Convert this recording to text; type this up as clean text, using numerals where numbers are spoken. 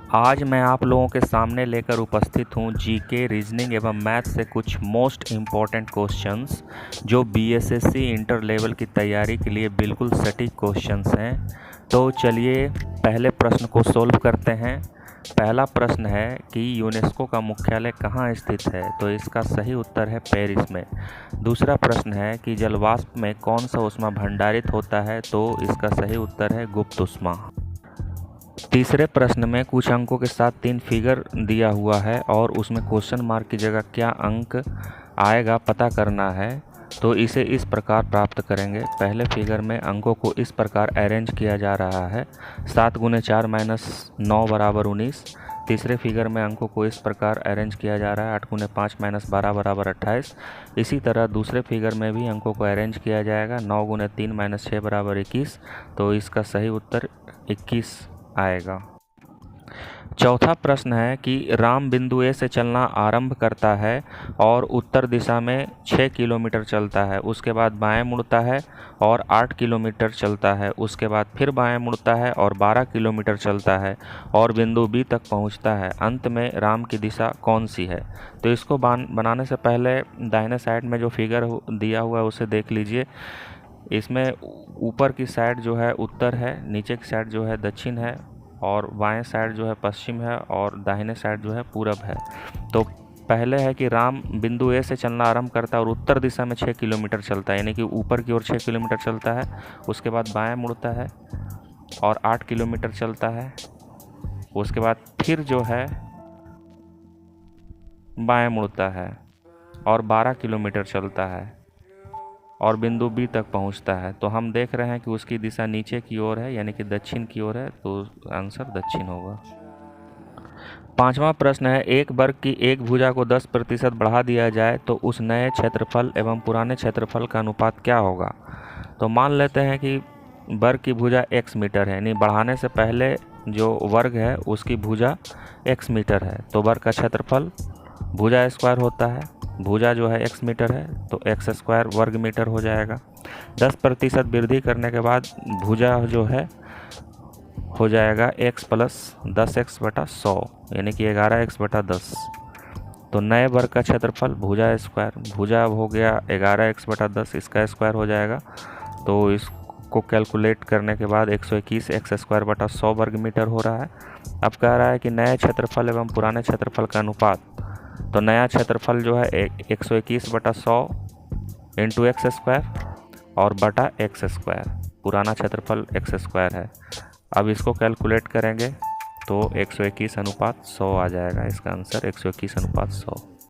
आज मैं आप लोगों के सामने लेकर उपस्थित हूँ जीके, रीजनिंग एवं मैथ से कुछ मोस्ट इम्पॉर्टेंट क्वेश्चंस जो बीएसएससी इंटर लेवल की तैयारी के लिए बिल्कुल सटीक क्वेश्चंस हैं। तो चलिए पहले प्रश्न को सोल्व करते हैं। पहला प्रश्न है कि यूनेस्को का मुख्यालय कहाँ स्थित है? तो इसका सही उत्तर है पेरिस में। दूसरा प्रश्न है कि जलवाष्प में कौन सा ऊष्मा भंडारित होता है? तो इसका सही उत्तर है गुप्त ऊष्मा। तीसरे प्रश्न में कुछ अंकों के साथ 3 फिगर दिया हुआ है और उसमें क्वेश्चन मार्क की जगह क्या अंक आएगा पता करना है। तो इसे इस प्रकार प्राप्त करेंगे। पहले फिगर में अंकों को इस प्रकार अरेंज किया जा रहा है, 7 × 4 - 9 = 19। तीसरे फिगर में अंकों को इस प्रकार अरेंज किया जा रहा है, 8 × 5 - 12 = 28। इसी तरह दूसरे फिगर में भी अंकों को अरेंज किया जाएगा, 9 × 3 - 6 = 21। तो इसका सही उत्तर 21 आएगा। चौथा प्रश्न है कि राम बिंदु ए से चलना आरंभ करता है और उत्तर दिशा में 6 किलोमीटर चलता है, उसके बाद बाएं मुड़ता है और 8 किलोमीटर चलता है, उसके बाद फिर बाएं मुड़ता है और 12 किलोमीटर चलता है और बिंदु बी तक पहुंचता है। अंत में राम की दिशा कौन सी है? तो इसको बनाने से पहले दाहिने साइड में जो फिगर दिया हुआ है उसे देख लीजिए। इसमें ऊपर की साइड जो है उत्तर है, नीचे की साइड जो है दक्षिण है और बाएं साइड जो है पश्चिम है और दाहिने साइड जो है पूरब है। तो पहले है कि राम बिंदु ए से चलना आरंभ करता है और उत्तर दिशा में 6 किलोमीटर चलता है, यानी कि ऊपर की ओर 6 किलोमीटर चलता है। उसके बाद बाएं मुड़ता है और 8 किलोमीटर चलता है। उसके बाद फिर जो है बाएं मुड़ता है और 12 किलोमीटर चलता है और बिंदु बी तक पहुंचता है। तो हम देख रहे हैं कि उसकी दिशा नीचे की ओर है, यानी कि दक्षिण की ओर है, तो आंसर दक्षिण होगा। पांचवा प्रश्न है, एक वर्ग की एक भुजा को 10% बढ़ा दिया जाए तो उस नए क्षेत्रफल एवं पुराने क्षेत्रफल का अनुपात क्या होगा? तो मान लेते हैं कि वर्ग की भुजा x मीटर है, यानी बढ़ाने से पहले जो वर्ग है उसकी भुजा x मीटर है, तो वर्ग का क्षेत्रफल भुजा स्क्वायर होता है। भुजा जो है x मीटर है तो x² वर्ग मीटर हो जाएगा। 10% वृद्धि करने के बाद भुजा जो है हो जाएगा x + 10x/100, यानी कि 11x/10। तो नए वर्ग का क्षेत्रफल भुजा स्क्वायर, भुजा हो गया 11x/10, इसका स्क्वायर हो जाएगा। तो इसको कैलकुलेट करने के बाद 121 x²/100 वर्ग मीटर हो रहा है। अब कह रहा है कि नए क्षेत्रफल एवं पुराने क्षेत्रफल का अनुपात। तो नया क्षेत्रफल जो है 121/100 × x² और बटा x²। पुराना क्षेत्रफल x² है। अब इसको कैलकुलेट करेंगे तो 121/100 आ जाएगा। इसका आंसर 121/100।